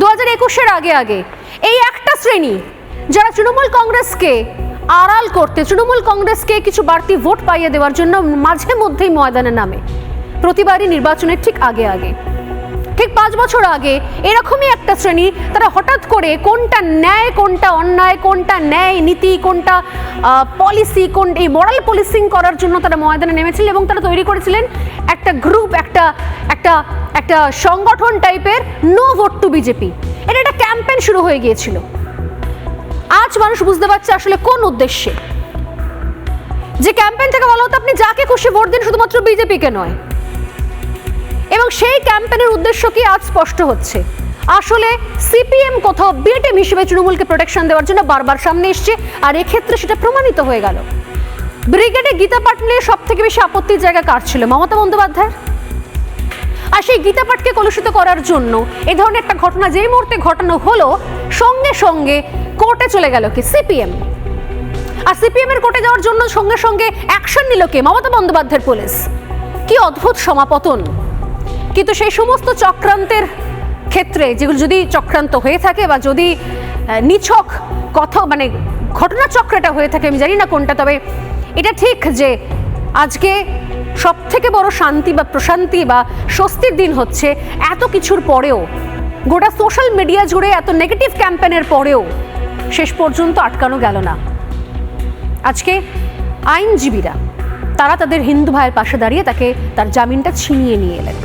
2021-এর আগে আগে এই একটা শ্রেণী যারা তৃণমূল কংগ্রেসকে আড়াল করতে, তৃণমূল কংগ্রেসকে কিছু বাড়তি ভোট পাইয়ে দেওয়ার জন্য মাঝে মধ্যেই ময়দানে নামে, প্রতিবারই নির্বাচনের ঠিক আগে আগে, ঠিক 5 বছর আগে এরকমই একটা শ্রেণী তারা হঠাৎ করে কোনটা ন্যায় কোনটা অন্যায়, কোনটা ন্যায় নীতি কোনটা পলিসি, কোন এই মোরাল পলিসিং করার জন্য তারা ময়দানে নেমেছিল এবং তারা তৈরি করেছিলেন একটা গ্রুপ, একটা একটা একটা সংগঠন টাইপের নো ভোট টু বিজেপি। এটা একটা ক্যাম্পেইন শুরু হয়ে গিয়েছিল। আজ মানুষ বুঝতে পারছে আসলে কোন উদ্দেশ্যে। যে ক্যাম্পেইন থেকে বলা হতো আপনি যাকে খুশি ভোট দিন, শুধুমাত্র বিজেপিকে নয়, এবং সেই ক্যাম্পেইনের উদ্দেশ্য কি আজ স্পষ্ট হচ্ছে। আসলে সিপিএম কোথাও বিএটিএম হিসেবে তৃণমূলকে প্রোটেকশন দেওয়ার জন্য বারবার সামনে এসছে, আর এক্ষেত্রে সেটা প্রমাণিত হয়ে গেল। ব্রিগেডে গীতা পাঠ নিয়ে সব থেকে বেশি আপত্তির জায়গা কার ছিল? মমতা বন্দ্যোপাধ্যায়। আর সেই গীতা পাঠকে কলুষিত করার জন্য এ ধরনের একটা ঘটনা যেই মুহূর্তে ঘটানো হলো, সঙ্গে সঙ্গে কোর্টে চলে গেল কি সিপিএম। আর সিপিএম এর কোর্টে যাওয়ার জন্য সঙ্গে সঙ্গে অ্যাকশন নিল কে? মমতা বন্দ্যোপাধ্যায়ের পুলিশ। কি অদ্ভুত সমাপতন। কিন্তু সেই সমস্ত চক্রান্তের ক্ষেত্রে, যেগুলো যদি চক্রান্ত হয়ে থাকে বা যদি নিছক কথা মানে ঘটনা চক্রটা হয়ে থাকে, আমি জানি না কোনটা, তবে এটা ঠিক যে আজকে সব থেকে বড় শান্তি বা প্রশান্তি বা স্বস্তির দিন হচ্ছে এত কিছুর পরেও, গোটা সোশ্যাল মিডিয়া জুড়ে এত নেগেটিভ ক্যাম্পেনের পরেও শেষ পর্যন্ত আটকানো গেল না। আজকে আইনজীবীরা তারা তাদের হিন্দু ভাইয়ের পাশে দাঁড়িয়ে তাকে তার জামিনটা ছিনিয়ে নিয়ে এলেন।